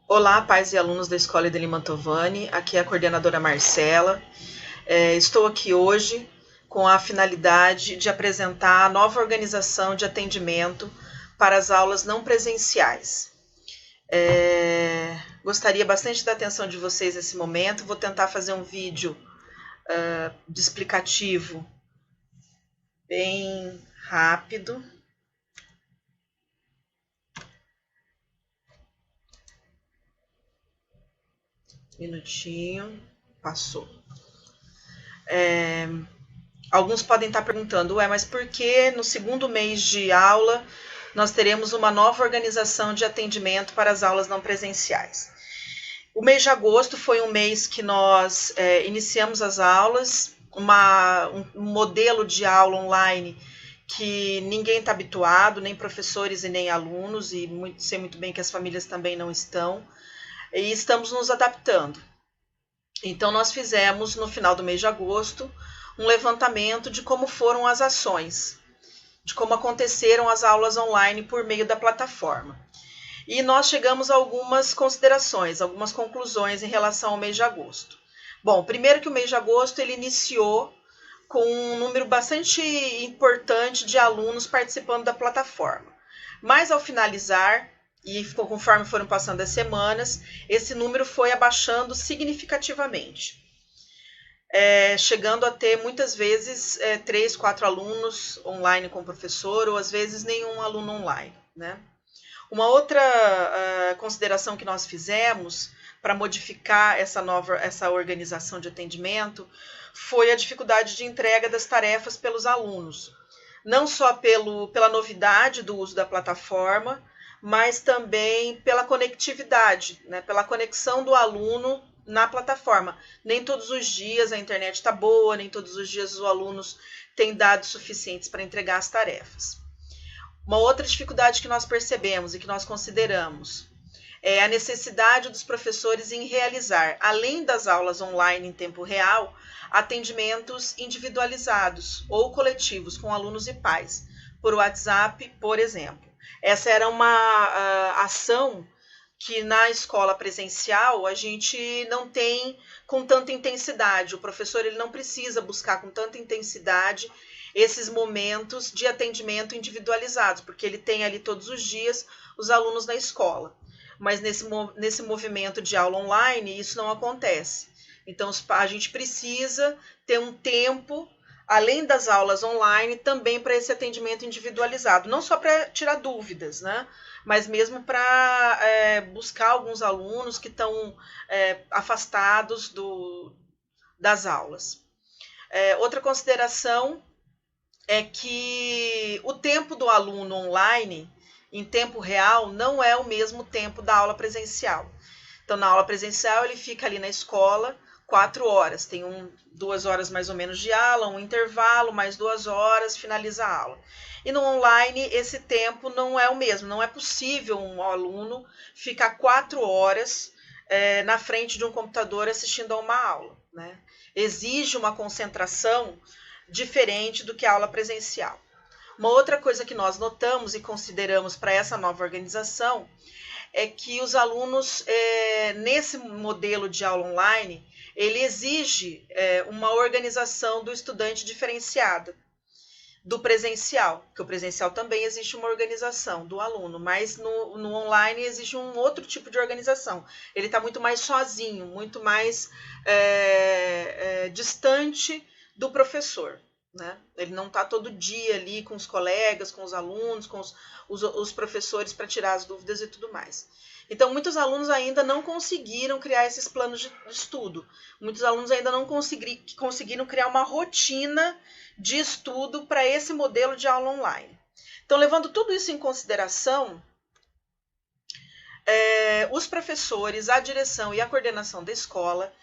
Olá, pais e alunos da Escola Edelim Mantovani, aqui é a coordenadora Marcela. Estou aqui hoje com a finalidade de apresentar a nova organização de atendimento para as aulas não presenciais. Gostaria bastante da atenção de vocês nesse momento, vou tentar fazer um vídeo de explicativo bem rápido. Minutinho, passou. Alguns podem estar perguntando, mas por que no segundo mês de aula nós teremos uma nova organização de atendimento para as aulas não presenciais? O mês de agosto foi um mês que nós iniciamos as aulas, um modelo de aula online que ninguém está habituado, nem professores e nem alunos, e sei muito bem que as famílias também não estão, e estamos nos adaptando. Então, nós fizemos, no final do mês de agosto, um levantamento de como foram as ações, de como aconteceram as aulas online por meio da plataforma. E nós chegamos a algumas considerações, algumas conclusões em relação ao mês de agosto. Bom, primeiro que o mês de agosto ele iniciou com um número bastante importante de alunos participando da plataforma. Mas ao finalizar, e conforme foram passando as semanas, esse número foi abaixando significativamente. Chegando a ter muitas vezes 3, 4 alunos online com o professor, ou às vezes nenhum aluno online, né? Uma outra consideração que nós fizemos para modificar essa organização de atendimento foi a dificuldade de entrega das tarefas pelos alunos. Não só pela novidade do uso da plataforma, mas também pela conectividade, né? Pela conexão do aluno na plataforma. Nem todos os dias a internet está boa, nem todos os dias os alunos têm dados suficientes para entregar as tarefas. Uma outra dificuldade que nós percebemos e que nós consideramos é a necessidade dos professores em realizar, além das aulas online em tempo real, atendimentos individualizados ou coletivos com alunos e pais, por WhatsApp, por exemplo. Essa era uma ação que na escola presencial a gente não tem com tanta intensidade. O professor ele não precisa buscar com tanta intensidade esses momentos de atendimento individualizados, porque ele tem ali todos os dias os alunos na escola. Mas nesse movimento de aula online, isso não acontece. Então, a gente precisa ter um tempo, além das aulas online, também para esse atendimento individualizado. Não só para tirar dúvidas, né? Mas mesmo para buscar alguns alunos que estão afastados das aulas. Outra consideração é que o tempo do aluno online, em tempo real, não é o mesmo tempo da aula presencial. Então, na aula presencial, ele fica ali na escola 4 horas, tem 2 horas mais ou menos de aula, um intervalo, mais 2 horas, finaliza a aula. E no online, esse tempo não é o mesmo, não é possível um aluno ficar 4 horas na frente de um computador assistindo a uma aula, né? Exige uma concentração diferente do que a aula presencial. Uma outra coisa que nós notamos e consideramos para essa nova organização é que os alunos, nesse modelo de aula online, ele exige uma organização do estudante diferenciada do presencial, porque o presencial também existe uma organização do aluno, mas no online existe um outro tipo de organização. Ele está muito mais sozinho, muito mais distante do professor, né? Ele não está todo dia ali com os colegas, com os alunos, com os professores para tirar as dúvidas e tudo mais. Então, muitos alunos ainda não conseguiram criar esses planos de estudo. Muitos alunos ainda não conseguiram criar uma rotina de estudo para esse modelo de aula online. Então, levando tudo isso em consideração, os professores, a direção e a coordenação da escola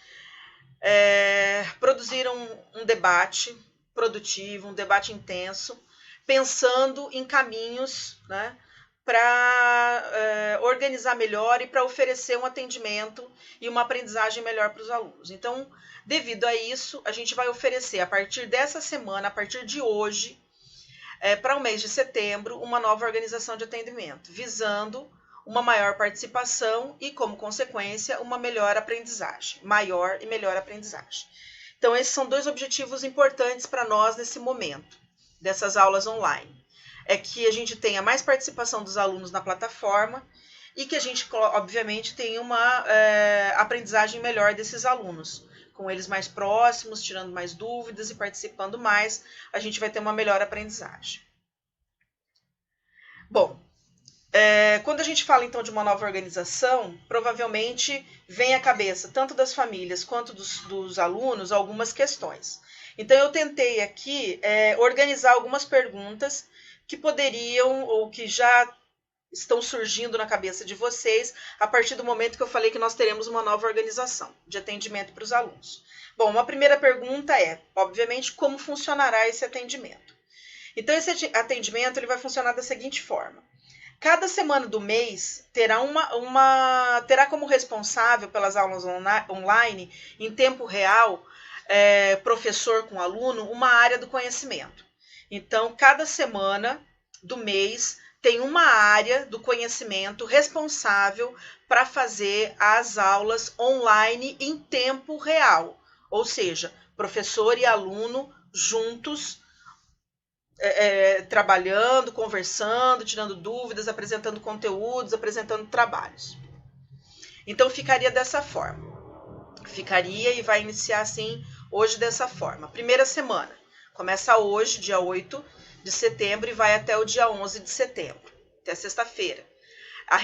produziram um debate produtivo, um debate intenso, pensando em caminhos, né, para organizar melhor e para oferecer um atendimento e uma aprendizagem melhor para os alunos. Então, devido a isso, a gente vai oferecer, a partir dessa semana, a partir de hoje, para o mês de setembro, uma nova organização de atendimento, visando uma maior participação e, como consequência, uma melhor aprendizagem, maior e melhor aprendizagem. Então, esses são dois objetivos importantes para nós nesse momento, dessas aulas online. É que a gente tenha mais participação dos alunos na plataforma e que a gente, obviamente, tenha uma aprendizagem melhor desses alunos. Com eles mais próximos, tirando mais dúvidas e participando mais, a gente vai ter uma melhor aprendizagem. Bom, quando a gente fala então de uma nova organização, provavelmente vem à cabeça, tanto das famílias quanto dos alunos, algumas questões. Então eu tentei aqui organizar algumas perguntas que poderiam ou que já estão surgindo na cabeça de vocês a partir do momento que eu falei que nós teremos uma nova organização de atendimento para os alunos. Bom, uma primeira pergunta é, obviamente, como funcionará esse atendimento? Então, esse atendimento ele vai funcionar da seguinte forma. Cada semana do mês terá terá como responsável pelas aulas online, em tempo real, professor com aluno, uma área do conhecimento. Então, cada semana do mês tem uma área do conhecimento responsável para fazer as aulas online em tempo real. Ou seja, professor e aluno juntos, trabalhando, conversando, tirando dúvidas, apresentando conteúdos, apresentando trabalhos. Então, ficaria dessa forma. Ficaria e vai iniciar assim hoje dessa forma. Primeira semana, começa hoje, dia 8 de setembro, e vai até o dia 11 de setembro, até sexta-feira. A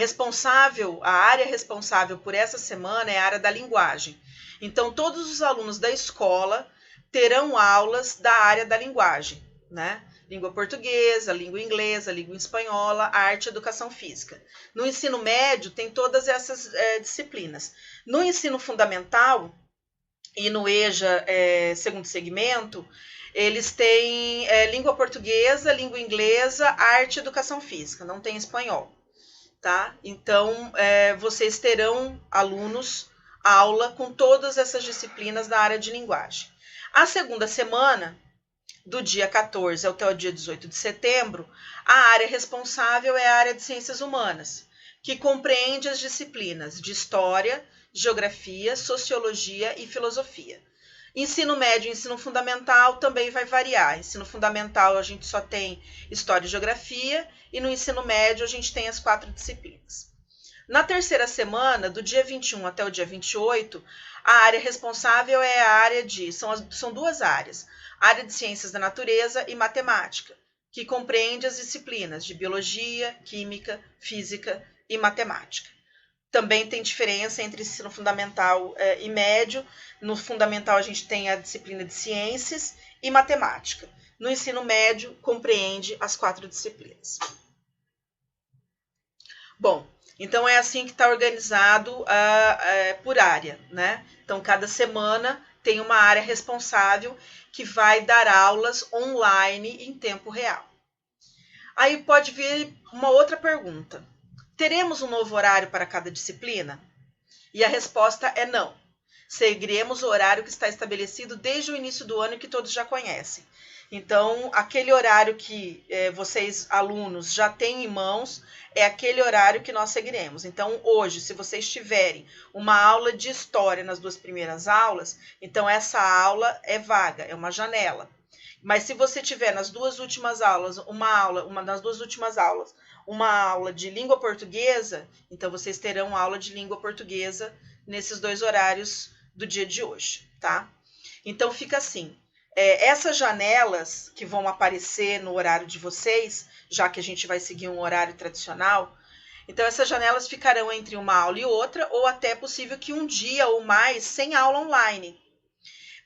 área responsável por essa semana é a área da linguagem. Então, todos os alunos da escola terão aulas da área da linguagem, né? Língua portuguesa, língua inglesa, língua espanhola, arte e educação física. No ensino médio, tem todas essas disciplinas. No ensino fundamental e no EJA segundo segmento, eles têm língua portuguesa, língua inglesa, arte e educação física, não tem espanhol, tá? Então, vocês terão alunos, aula com todas essas disciplinas da área de linguagem. A segunda semana, do dia 14 até o dia 18 de setembro, a área responsável é a área de ciências humanas, que compreende as disciplinas de história, geografia, sociologia e filosofia. Ensino médio e ensino fundamental também vai variar. Ensino fundamental a gente só tem história e geografia, e no ensino médio a gente tem as 4 disciplinas. Na terceira semana, do dia 21 até o dia 28, a área responsável é a área são duas áreas, a área de ciências da natureza e matemática, que compreende as disciplinas de biologia, química, física e matemática. Também tem diferença entre ensino fundamental e médio. No fundamental a gente tem a disciplina de ciências e matemática. No ensino médio compreende as 4 disciplinas. Bom, então é assim que está organizado por área, né? Então cada semana tem uma área responsável que vai dar aulas online em tempo real. Aí pode vir uma outra pergunta. Teremos um novo horário para cada disciplina? E a resposta é não. Seguiremos o horário que está estabelecido desde o início do ano e que todos já conhecem. Então, aquele horário que vocês, alunos, já têm em mãos, é aquele horário que nós seguiremos. Então, hoje, se vocês tiverem uma aula de história nas 2 primeiras aulas, então essa aula é vaga, é uma janela. Mas se você tiver nas 2 últimas aulas, uma aula de língua portuguesa, então vocês terão aula de língua portuguesa nesses 2 horários do dia de hoje, tá? Então, fica assim. Essas janelas que vão aparecer no horário de vocês, já que a gente vai seguir um horário tradicional, então essas janelas ficarão entre uma aula e outra, ou até é possível que um dia ou mais sem aula online.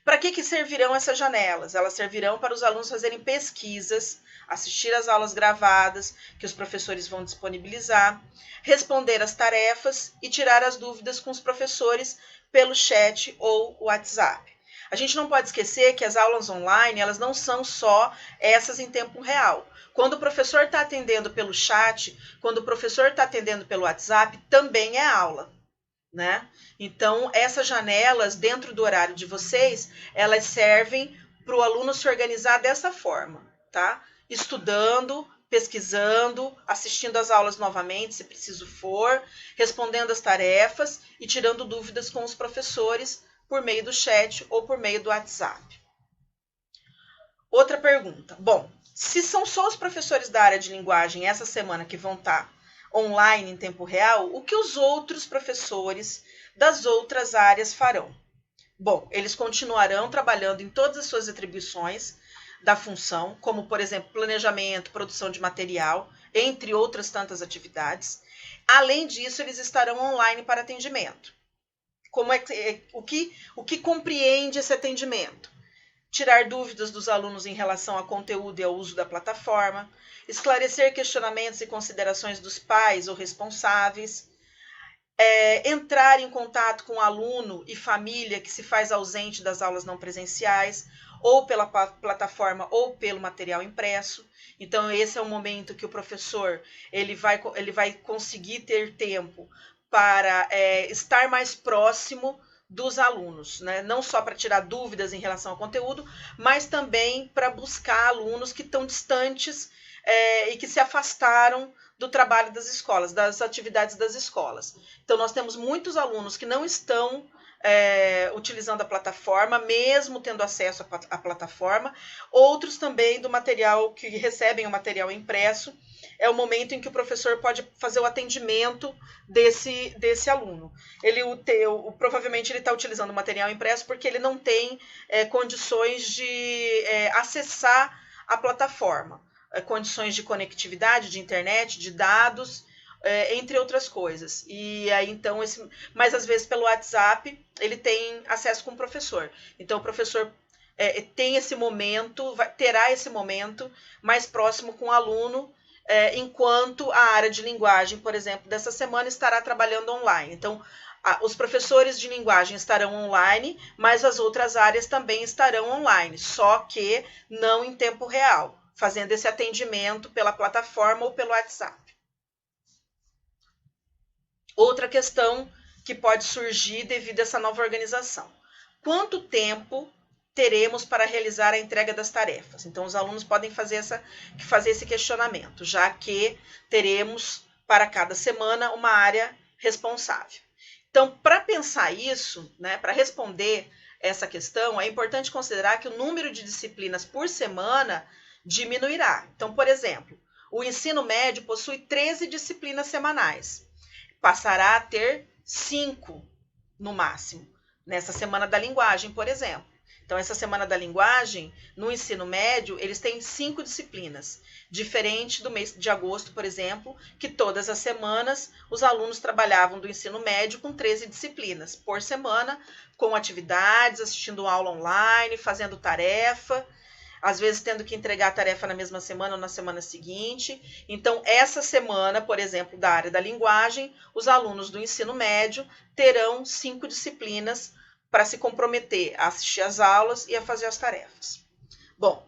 Para que servirão essas janelas? Elas servirão para os alunos fazerem pesquisas, assistir às aulas gravadas que os professores vão disponibilizar, responder às tarefas e tirar as dúvidas com os professores pelo chat ou WhatsApp. A gente não pode esquecer que as aulas online, elas não são só essas em tempo real. Quando o professor está atendendo pelo chat, quando o professor está atendendo pelo WhatsApp, também é aula, né? Então, essas janelas dentro do horário de vocês, elas servem para o aluno se organizar dessa forma, tá? Estudando, pesquisando, assistindo às aulas novamente, se preciso for, respondendo as tarefas e tirando dúvidas com os professores por meio do chat ou por meio do WhatsApp. Outra pergunta. Bom, se são só os professores da área de linguagem essa semana que vão estar online em tempo real, o que os outros professores das outras áreas farão? Bom, eles continuarão trabalhando em todas as suas atribuições da função, como, por exemplo, planejamento, produção de material, entre outras tantas atividades. Além disso, eles estarão online para atendimento. O que compreende esse atendimento? Tirar dúvidas dos alunos em relação ao conteúdo e ao uso da plataforma, esclarecer questionamentos e considerações dos pais ou responsáveis, entrar em contato com o aluno e família que se faz ausente das aulas não presenciais, ou pela plataforma ou pelo material impresso. Então, esse é o momento que o professor ele vai conseguir ter tempo para estar mais próximo dos alunos, né? Não só para tirar dúvidas em relação ao conteúdo, mas também para buscar alunos que estão distantes e que se afastaram do trabalho das escolas, das atividades das escolas. Então, nós temos muitos alunos que não estão utilizando a plataforma, mesmo tendo acesso à plataforma, outros também do material, que recebem o material impresso. É o momento em que o professor pode fazer o atendimento desse aluno. Provavelmente ele está utilizando o material impresso porque ele não tem condições de acessar a plataforma, condições de conectividade, de internet, de dados, entre outras coisas. E aí, então, mas às vezes pelo WhatsApp ele tem acesso com o professor. Então, o professor tem esse momento, terá esse momento mais próximo com o aluno, enquanto a área de linguagem, por exemplo, dessa semana estará trabalhando online. Então, os professores de linguagem estarão online, mas as outras áreas também estarão online, só que não em tempo real, fazendo esse atendimento pela plataforma ou pelo WhatsApp. Outra questão que pode surgir devido a essa nova organização. Quanto tempo teremos para realizar a entrega das tarefas? Então, os alunos podem fazer esse questionamento, já que teremos para cada semana uma área responsável. Então, para pensar isso, né, para responder essa questão, é importante considerar que o número de disciplinas por semana diminuirá. Então, por exemplo, o ensino médio possui 13 disciplinas semanais. Passará a ter 5 no máximo, nessa semana da linguagem, por exemplo. Então, essa semana da linguagem, no ensino médio, eles têm 5 disciplinas, diferente do mês de agosto, por exemplo, que todas as semanas os alunos trabalhavam do ensino médio com 13 disciplinas por semana, com atividades, assistindo aula online, fazendo tarefa, às vezes tendo que entregar a tarefa na mesma semana ou na semana seguinte. Então, essa semana, por exemplo, da área da linguagem, os alunos do ensino médio terão 5 disciplinas para se comprometer a assistir às aulas e a fazer as tarefas. Bom,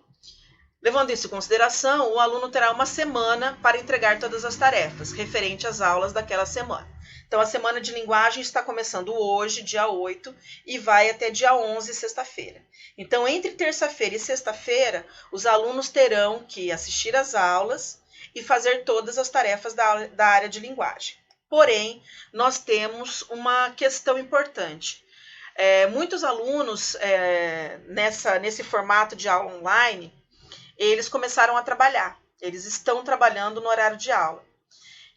levando isso em consideração, o aluno terá uma semana para entregar todas as tarefas referente às aulas daquela semana. Então, a semana de linguagem está começando hoje, dia 8, e vai até dia 11, sexta-feira. Então, entre terça-feira e sexta-feira, os alunos terão que assistir às aulas e fazer todas as tarefas da área de linguagem. Porém, nós temos uma questão importante. Muitos alunos, nesse formato de aula online, eles começaram a trabalhar. Eles estão trabalhando no horário de aula.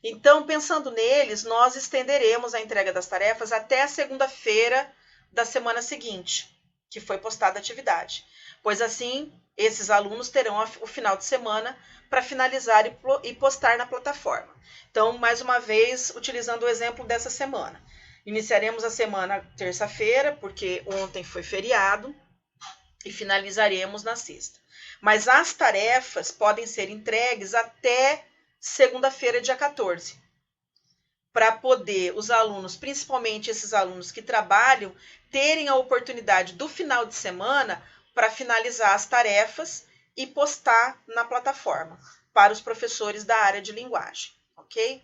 Então, pensando neles, nós estenderemos a entrega das tarefas até a segunda-feira da semana seguinte, que foi postada a atividade. Pois assim, esses alunos terão o final de semana para finalizar e postar na plataforma. Então, mais uma vez, utilizando o exemplo dessa semana. Iniciaremos a semana terça-feira, porque ontem foi feriado, e finalizaremos na sexta. Mas as tarefas podem ser entregues até segunda-feira, dia 14, para poder os alunos, principalmente esses alunos que trabalham, terem a oportunidade do final de semana para finalizar as tarefas e postar na plataforma para os professores da área de linguagem, ok?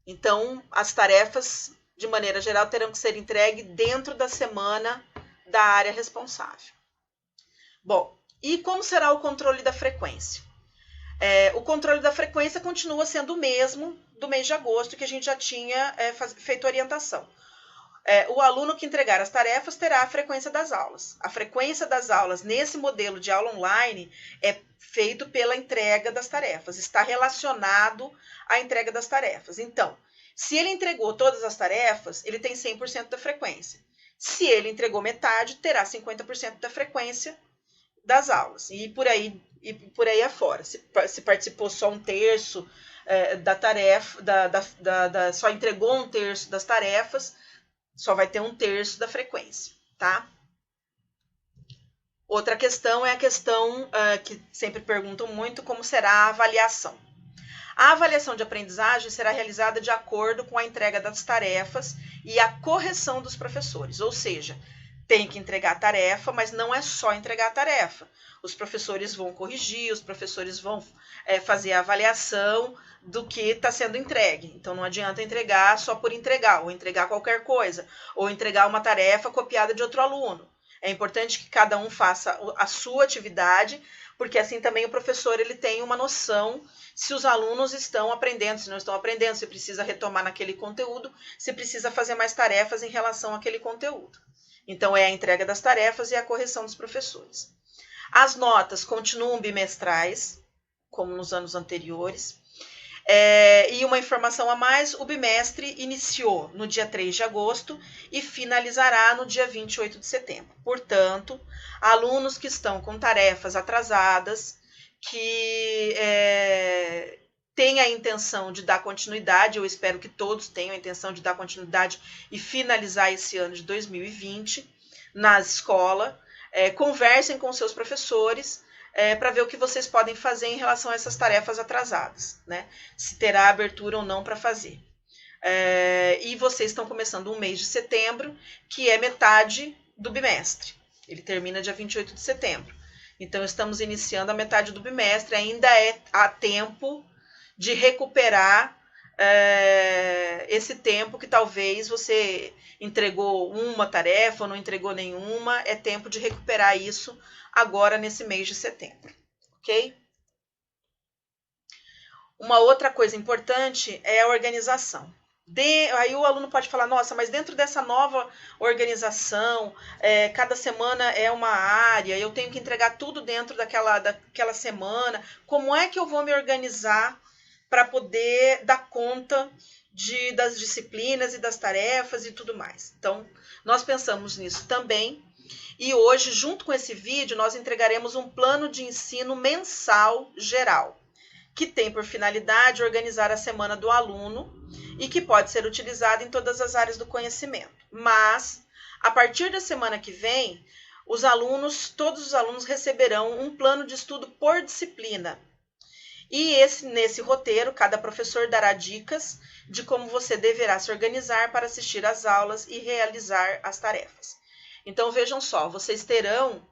Então, as tarefas, de maneira geral, terão que ser entregues dentro da semana da área responsável. Bom, e como será o controle da frequência? O controle da frequência continua sendo o mesmo do mês de agosto, que a gente já tinha feito orientação. O aluno que entregar as tarefas terá a frequência das aulas. A frequência das aulas nesse modelo de aula online é feito pela entrega das tarefas, está relacionado à entrega das tarefas. Então, se ele entregou todas as tarefas, ele tem 100% da frequência. Se ele entregou metade, terá 50% da frequência das aulas. E por aí afora. Se participou só um terço da tarefa, só entregou um terço das tarefas, só vai ter um terço da frequência, tá? Outra questão é a questão que sempre perguntam muito, como será a avaliação. A avaliação de aprendizagem será realizada de acordo com a entrega das tarefas e a correção dos professores, ou seja, tem que entregar a tarefa, mas não é só entregar a tarefa. Os professores vão corrigir, os professores vão fazer a avaliação do que está sendo entregue. Então, não adianta entregar só por entregar, ou entregar qualquer coisa, ou entregar uma tarefa copiada de outro aluno. É importante que cada um faça a sua atividade, porque assim também o professor ele tem uma noção se os alunos estão aprendendo, se não estão aprendendo, se precisa retomar naquele conteúdo, se precisa fazer mais tarefas em relação àquele conteúdo. Então, é a entrega das tarefas e a correção dos professores. As notas continuam bimestrais, como nos anos anteriores. E uma informação a mais, o bimestre iniciou no dia 3 de agosto e finalizará no dia 28 de setembro. Portanto, alunos que estão com tarefas atrasadas, que têm a intenção de dar continuidade, eu espero que todos tenham a intenção de dar continuidade e finalizar esse ano de 2020 na escola, conversem com seus professores, para ver o que vocês podem fazer em relação a essas tarefas atrasadas, né? Se terá abertura ou não para fazer. E vocês estão começando um mês de setembro, que é metade do bimestre. Ele termina dia 28 de setembro. Então, estamos iniciando a metade do bimestre. Ainda há tempo de recuperar esse tempo que talvez você entregou uma tarefa ou não entregou nenhuma. É tempo de recuperar isso agora nesse mês de setembro, ok? Uma outra coisa importante é a organização. Aí o aluno pode falar, nossa, mas dentro dessa nova organização, cada semana é uma área, eu tenho que entregar tudo dentro daquela semana, como é que eu vou me organizar para poder dar conta das disciplinas e das tarefas e tudo mais? Então, nós pensamos nisso também. E hoje, junto com esse vídeo, nós entregaremos um plano de ensino mensal geral, que tem por finalidade organizar a semana do aluno e que pode ser utilizado em todas as áreas do conhecimento. Mas, a partir da semana que vem, todos os alunos receberão um plano de estudo por disciplina. E nesse roteiro, cada professor dará dicas de como você deverá se organizar para assistir às aulas e realizar as tarefas. Então, vejam só, vocês terão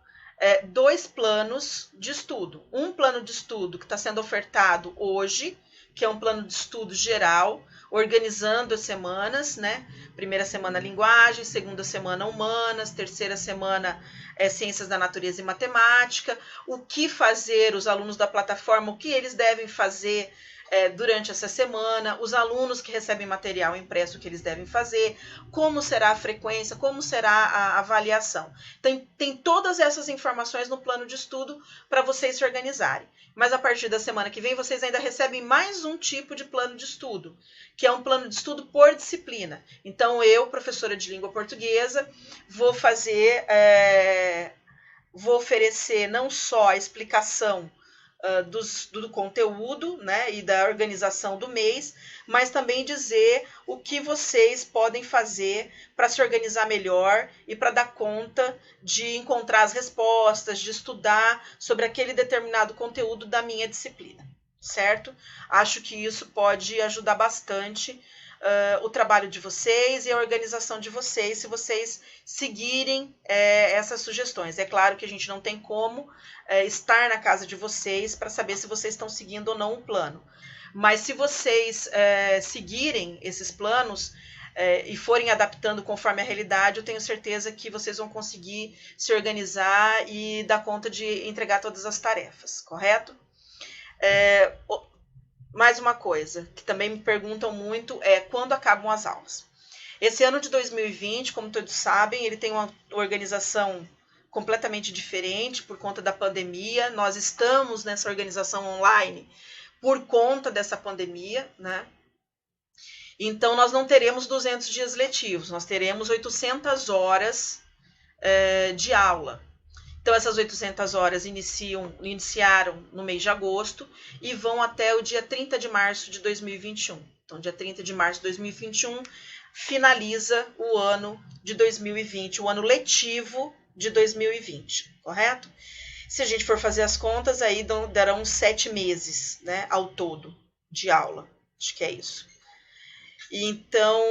2 planos de estudo. Um plano de estudo que está sendo ofertado hoje, que é um plano de estudo geral, organizando as semanas, né? Primeira semana, linguagem, segunda semana, humanas, terceira semana, ciências da natureza e matemática. O que fazer, os alunos da plataforma, o que eles devem fazer durante essa semana, os alunos que recebem material impresso, o que eles devem fazer, como será a frequência, como será a avaliação. Tem todas essas informações no plano de estudo para vocês se organizarem. Mas a partir da semana que vem, vocês ainda recebem mais um tipo de plano de estudo, que é um plano de estudo por disciplina. Então, eu, professora de língua portuguesa, vou oferecer não só a explicação do conteúdo, né, e da organização do mês, mas também dizer o que vocês podem fazer para se organizar melhor e para dar conta de encontrar as respostas, de estudar sobre aquele determinado conteúdo da minha disciplina, certo? Acho que isso pode ajudar bastante o trabalho de vocês e a organização de vocês, se vocês seguirem essas sugestões. É claro que a gente não tem como estar na casa de vocês para saber se vocês estão seguindo ou não o plano. Mas se vocês seguirem esses planos e forem adaptando conforme a realidade, eu tenho certeza que vocês vão conseguir se organizar e dar conta de entregar todas as tarefas, correto? Mais uma coisa que também me perguntam muito é quando acabam as aulas. Esse ano de 2020, como todos sabem, ele tem uma organização completamente diferente por conta da pandemia. Nós estamos nessa organização online por conta dessa pandemia, né? Então, nós não teremos 200 dias letivos, nós teremos 800 horas de aula. Então, essas 800 horas iniciaram no mês de agosto e vão até o dia 30 de março de 2021. Então, dia 30 de março de 2021 finaliza o ano de 2020, o ano letivo de 2020, correto? Se a gente for fazer as contas, aí darão 7 meses, né, ao todo de aula. Acho que é isso. Então,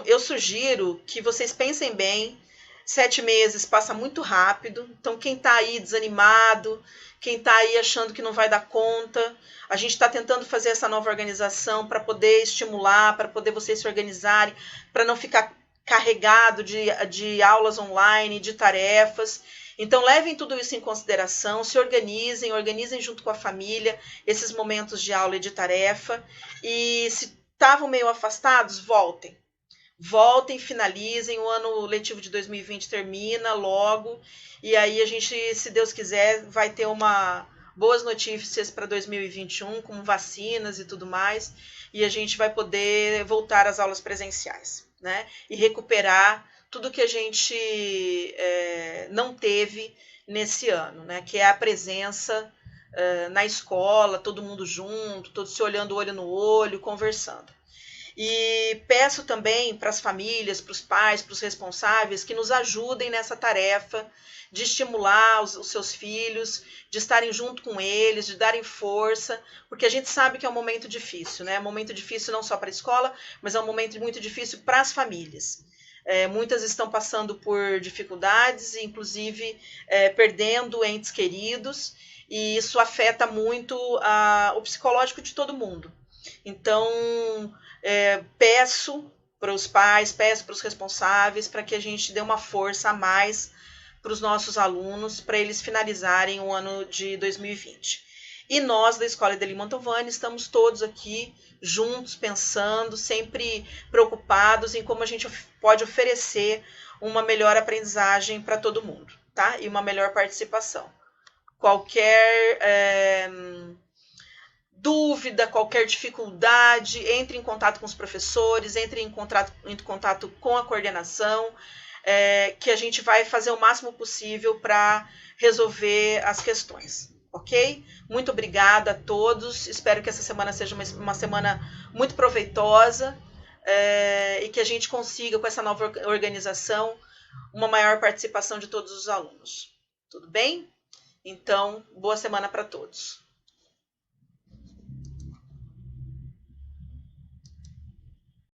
eu sugiro que vocês pensem bem. 7 meses passa muito rápido. Então, quem está aí desanimado, quem está aí achando que não vai dar conta, a gente está tentando fazer essa nova organização para poder estimular, para poder vocês se organizarem, para não ficar carregado de aulas online, de tarefas. Então, levem tudo isso em consideração, se organizem junto com a família esses momentos de aula e de tarefa. E se estavam meio afastados, voltem, finalizem, o ano letivo de 2020 termina logo, e aí a gente, se Deus quiser, vai ter boas notícias para 2021, com vacinas e tudo mais, e a gente vai poder voltar às aulas presenciais, né? E recuperar tudo que a gente não teve nesse ano, né? Que é a presença na escola, todo mundo junto, todos se olhando olho no olho, conversando. E peço também para as famílias, para os pais, para os responsáveis, que nos ajudem nessa tarefa de estimular os seus filhos, de estarem junto com eles, de darem força, porque a gente sabe que é um momento difícil, né? É um momento difícil não só para a escola, mas é um momento muito difícil para as famílias. Muitas estão passando por dificuldades, inclusive perdendo entes queridos, e isso afeta muito o psicológico de todo mundo. Então, peço para os pais, peço para os responsáveis, para que a gente dê uma força a mais para os nossos alunos, para eles finalizarem o ano de 2020. E nós, da Escola Ideli Mantovani, estamos todos aqui juntos, pensando, sempre preocupados em como a gente pode oferecer uma melhor aprendizagem para todo mundo, tá? E uma melhor participação. Qualquer dúvida, qualquer dificuldade, entre em contato com os professores, entre em contato com a coordenação, que a gente vai fazer o máximo possível para resolver as questões, ok? Muito obrigada a todos, espero que essa semana seja uma semana muito proveitosa e que a gente consiga, com essa nova organização, uma maior participação de todos os alunos. Tudo bem? Então, boa semana para todos.